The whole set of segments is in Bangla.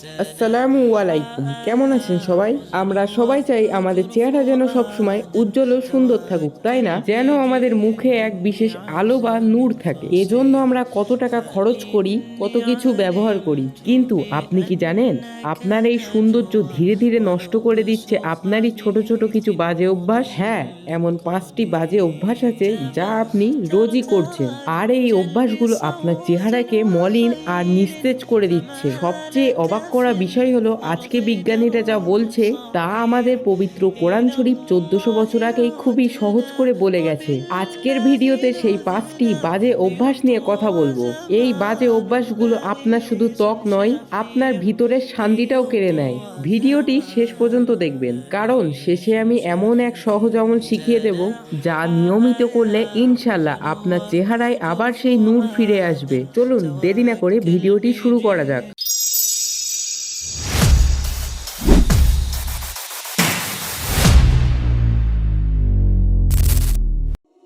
আসসালামু আলাইকুম, কেমন আছেন সবাই? আমরা সবাই চাই আমাদের চেহারা যেন সবসময় উজ্জ্বল ও সুন্দর থাকুক, তাই না? যেন আমাদের মুখে এক বিশেষ আলো বা নূর থাকে। এজন্য আমরা কত টাকা খরচ করি, কত কিছু ব্যবহার করি, কিন্তু আপনি কি জানেন আপনার এই সৌন্দর্য ধীরে ধীরে নষ্ট করে দিচ্ছে আপনারই ছোট ছোট কিছু বাজে অভ্যাস? হ্যাঁ, এমন 5টি বাজে অভ্যাস আছে যা আপনি রোজই করছেন, আর এই অভ্যাসগুলো আপনার চেহারাকে মলিন আর নিস্তেজ করে দিচ্ছে। সবচেয়ে অবাক করা বিষয় হলো আজকে বিজ্ঞানীরা যা বলছে তা আমাদের পবিত্র কোরআন শরীফ 1400 বছর আগেই খুবই সহজ করে বলে গেছে। আজকের ভিডিওতে সেই 5টি বাজে অভ্যাস নিয়ে কথা বলবো। এই বাজে অভ্যাসগুলো আপনার শুধু ত্বক নয়, আপনার ভিতরের শান্তিটাও কেড়ে নেয়। ভিডিওটি শেষ পর্যন্ত দেখবেন, কারণ শেষে আমি এমন এক সহজ আমল শিখিয়ে দেব যা নিয়মিত করলে ইনশাল্লাহ আপনার চেহারায় আবার সেই নূর ফিরে আসবে। চলুন দেরি না করে ভিডিওটি শুরু করা যাক।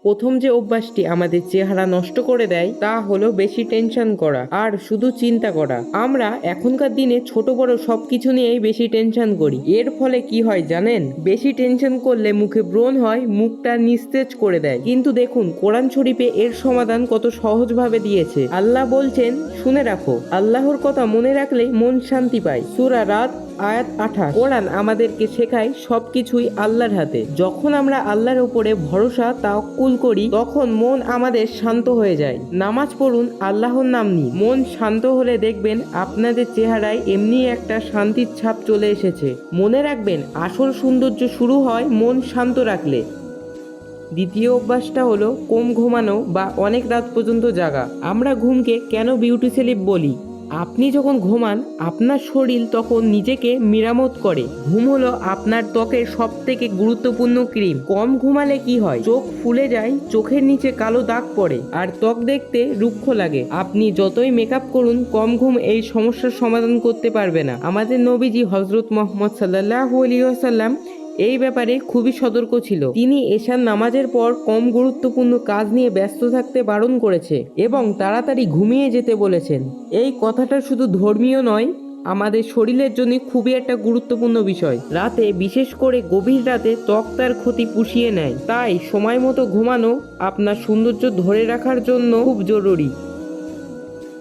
প্রথম যে অভ্যাসটি আমাদের চেহারা নষ্ট করে দেয় তা হলো বেশি টেনশন করা আর শুধু চিন্তা করা। আমরা এখনকার দিনে ছোট বড় সবকিছু নিয়েই বেশি টেনশন করি। এর ফলে কি হয় জানেন? বেশি টেনশন করলে মুখে ব্রণ হয়, মুখটা নিস্তেজ করে দেয়। কিন্তু দেখুন কোরআন শরীফে এর সমাধান কত সহজভাবে দিয়েছে। আল্লাহ বলছেন, শুনে রাখো, আল্লাহর কথা মনে রাখলেই মন শান্তি পায়। সূরা রাত আয়াত 28। কোরআন আমাদেরকে শেখায় সবকিছুই আল্লাহর হাতে। যখন আমরা আল্লাহর উপরে ভরসা তাওয়াক্কুল করি তখন মন আমাদের শান্ত হয়ে যায়। নামাজ পড়ুন, আল্লাহর নাম নিন। মন শান্ত হলে দেখবেন আপনাদের চেহারায় এমনি একটা শান্তির ছাপ চলে এসেছে। মনে রাখবেন, আসল সৌন্দর্য শুরু হয় মন শান্ত রাখলে। দ্বিতীয় অভ্যাসটা হলো কম ঘুমানো বা অনেক রাত পর্যন্ত জাগা। আমরা ঘুমকে কেন বিউটি স্লিপ বলি? আপনি যখন ঘুমান আপনার শরীর তখন নিজেকে মেরামত করে। ঘুম হলো আপনার ত্বকের সব থেকে গুরুত্বপূর্ণ ক্রিম। কম ঘুমালে কি হয়? চোখ ফুলে যায়, চোখের নিচে কালো দাগ পড়ে আর ত্বক দেখতে রুক্ষ লাগে। আপনি যতই মেকআপ করুন, কম ঘুম এই সমস্যার সমাধান করতে পারবে না। আমাদের নবীজি হযরত মুহাম্মদ সাল্লাল্লাহু আলাইহি ওয়াসাল্লাম এই ব্যাপারে খুবই সতর্ক ছিল। তিনি এশার নামাজের পর কম গুরুত্বপূর্ণ কাজ নিয়ে ব্যস্ত থাকতে বারণ করেছে এবং তাড়াতাড়ি ঘুমিয়ে যেতে বলেছেন। এই কথাটা শুধু ধর্মীয় নয়, আমাদের শরীরের জন্য খুবই একটা গুরুত্বপূর্ণ বিষয়। রাতে, বিশেষ করে গভীর রাতে, ত্বক তার ক্ষতি পুষিয়ে নেয়। তাই সময় মতো ঘুমানো আপনার সৌন্দর্য ধরে রাখার জন্য খুব জরুরি।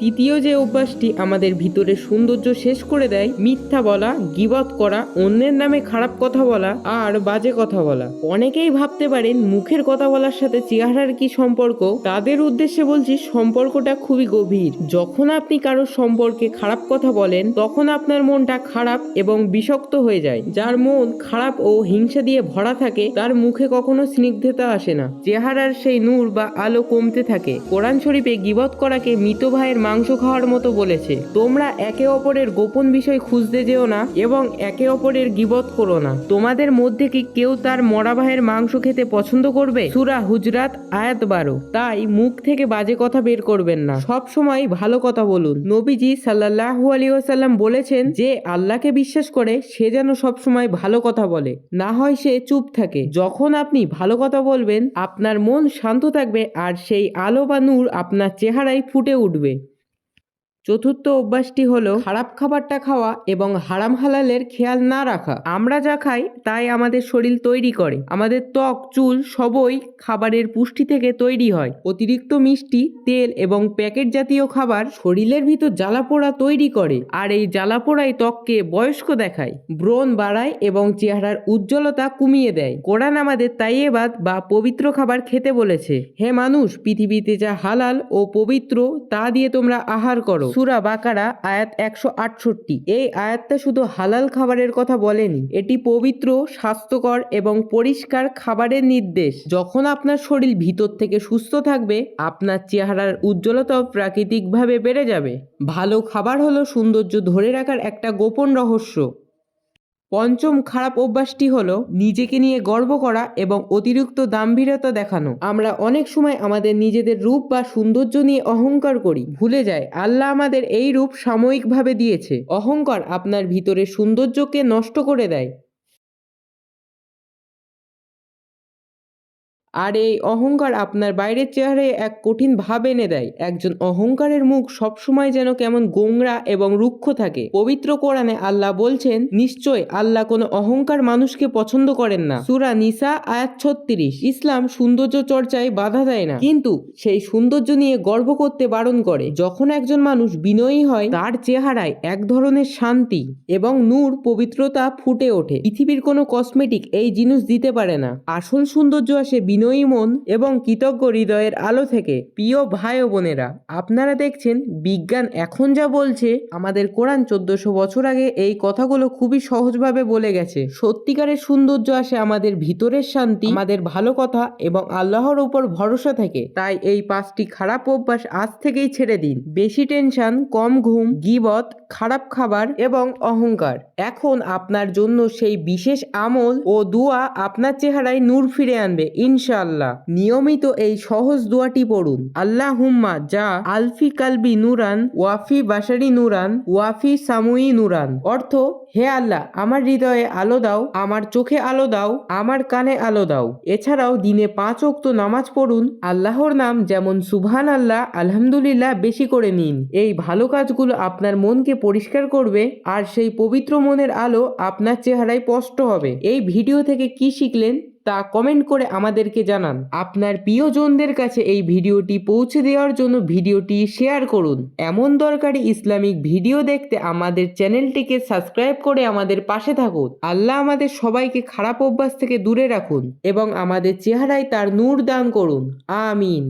তৃতীয় যে অভ্যাসটি আমাদের ভিতরে সৌন্দর্য শেষ করে দেয়, মিথ্যা বলা, গীবত করা, অন্যের নামে খারাপ কথা বলা আর বাজে কথা বলা। অনেকেই ভাবতে পারেন মুখের কথা বলার সাথে চেহারার কি সম্পর্ক? তাদের উদ্দেশ্যে বলছি, সম্পর্কটা খুবই গভীর। যখন আপনি কারোর সম্পর্কে খারাপ কথা বলেন তখন আপনার মনটা খারাপ এবং বিষাক্ত হয়ে যায়। যার মন খারাপ ও হিংসা দিয়ে ভরা থাকে তার মুখে কখনো স্নিগ্ধতা আসে না, চেহারার সেই নূর বা আলো কমতে থাকে। কোরআন শরীফে গীবত করাকে মৃত ভাইয়ের মাংস খাওয়ার মতো বলেছে। তোমরা একে অপরের গোপন বিষয় খুঁজতে যেও না এবং একে অপরের গীবত করো না। তোমাদের মধ্যে কি কেউ তার মরা ভাইয়ের মাংস খেতে পছন্দ করবে? সূরা হুজরাত আয়াত 12। তাই মুখ থেকে বাজে কথা বের করবেন না, সব সময় ভালো কথা বলুন। নবীজি সাল্লাল্লাহু আলাইহি ওয়াসাল্লাম বলেছেন, যে আল্লাহকে বিশ্বাস করে সে যেন সব সময় ভালো কথা বলে, না হয় সে চুপ থাকে। যখন আপনি ভালো কথা বলবেন আপনার মন শান্ত থাকবে আর সেই আলো বা নূর আপনার চেহারায় ফুটে উঠবে। চতুর্থ অভ্যাসটি হলো খারাপ খাবারটা খাওয়া এবং হারাম হালালের খেয়াল না রাখা। আমরা যা খাই তাই আমাদের শরীর তৈরি করে। আমাদের ত্বক, চুল সবই খাবারের পুষ্টি থেকে তৈরি হয়। অতিরিক্ত মিষ্টি, তেল এবং প্যাকেট জাতীয় খাবার শরীরের ভিতর জ্বালাপোড়া তৈরি করে, আর এই জ্বালাপোড়াই ত্বককে বয়স্ক দেখায়, ব্রণ বাড়ায় এবং চেহারার উজ্জ্বলতা কমিয়ে দেয়। কোরআন আমাদের তাইয়েবাদ বা পবিত্র খাবার খেতে বলেছে। হে মানুষ, পৃথিবীতে যা হালাল ও পবিত্র তা দিয়ে তোমরা আহার করো। সূরা বাকারা আয়াত 168। এই আয়াতটা শুধু হালাল খাবারের কথা বলেনি, এটি পবিত্র, স্বাস্থ্যকর এবং পরিষ্কার খাবারের নির্দেশ। যখন আপনার শরীর ভিতর থেকে সুস্থ থাকবে আপনার চেহারার উজ্জ্বলতাও প্রাকৃতিকভাবে বেড়ে যাবে। ভালো খাবার হলো সৌন্দর্য ধরে রাখার একটা গোপন রহস্য। পঞ্চম খারাপ অভ্যাসটি হলো নিজেকে নিয়ে গর্ব করা এবং অতিরিক্ত দাম্ভিরতা দেখানো। আমরা অনেক সময় আমাদের নিজেদের রূপ বা সৌন্দর্য নিয়ে অহংকার করি, ভুলে যাই আল্লাহ আমাদের এই রূপ সাময়িকভাবে দিয়েছে। অহংকার আপনার ভিতরের সৌন্দর্যকে নষ্ট করে দেয়। আর এই অহংকার আপনার বাইরের চেহারায় এক কঠিন ভাব এনে দেয়। একজন অহংকারের মুখ সবসময় যেন কেমন গোংরা এবং রুক্ষ থাকে। পবিত্র কোরআনে আল্লাহ বলছেন, নিশ্চয় আল্লাহ কোনো অহংকার মানুষকে পছন্দ করেন না। সূরা নিসা আয়াত 36। ইসলাম সৌন্দর্য চর্চায় বাধা দেয় না, কিন্তু সেই সৌন্দর্য নিয়ে গর্ব করতে বারণ করে। যখন একজন মানুষ বিনয়ী হয়, তার চেহারায় এক ধরনের শান্তি এবং নূর, পবিত্রতা ফুটে ওঠে। পৃথিবীর কোনো কসমেটিক এই জিনিস দিতে পারে না। আসল সৌন্দর্য আসে বিনয়ী মন এবং কৃতজ্ঞ হৃদয়ের আলো থেকে। প্রিয় ভাই ও বোনেরা, আপনারা দেখছেন বিজ্ঞান এখন যা বলছে, আমাদের কোরআন 1400 বছর আগে এই কথাগুলো খুবই সহজভাবে বলে গেছে। সত্যিকারের সৌন্দর্য আসে আমাদের ভিতরের শান্তি, আমাদের ভালো কথা এবং আল্লাহর উপর ভরসা থেকে। তাই এই 5টি খারাপ অভ্যাস আজ থেকেই ছেড়ে দিন। বেশি টেনশন, কম ঘুম, গীবত, খারাপ খাবার এবং অহংকার। এখন আপনার জন্য সেই বিশেষ আমল ও দোয়া আপনার চেহারায় নূর ফিরে আনবে ইনশাআল্লাহ। নিয়মিত এই সহজ দোয়াটি পড়ুন। আল্লাহুম্মা যা আলফি কালবি নুরান ওয়াফি বাশারি নুরান ওয়াফি সামুই নুরান। অর্থ, হে আল্লাহ, আমার হৃদয়ে আলো দাও, আমার চোখে আলো দাও, আমার কানে আলো দাও। এছাড়াও দিনে 5 ওয়াক্ত নামাজ পড়ুন। আল্লাহর নাম যেমন সুবহান আল্লাহ, আলহামদুলিল্লাহ বেশি করে নিন। এই ভালো কাজগুলো আপনার মনকে পরিষ্কার করবে আর সেই পবিত্র মনের আলো আপনার চেহারায় স্পষ্ট হবে। এই ভিডিও থেকে কি শিখলেন তা কমেন্ট করে আমাদেরকে জানান। আপনার প্রিয়জনদের কাছে এই ভিডিওটি পৌঁছে দেওয়ার জন্য ভিডিওটি শেয়ার করুন। এমন দরকারি ইসলামিক ভিডিও দেখতে আমাদের চ্যানেলটিকে সাবস্ক্রাইব করে আমাদের পাশে থাকুন। আল্লাহ আমাদের সবাইকে খারাপ অভ্যাস থেকে দূরে রাখুন এবং আমাদের চেহারায় তার নূর দান করুন। আমিন।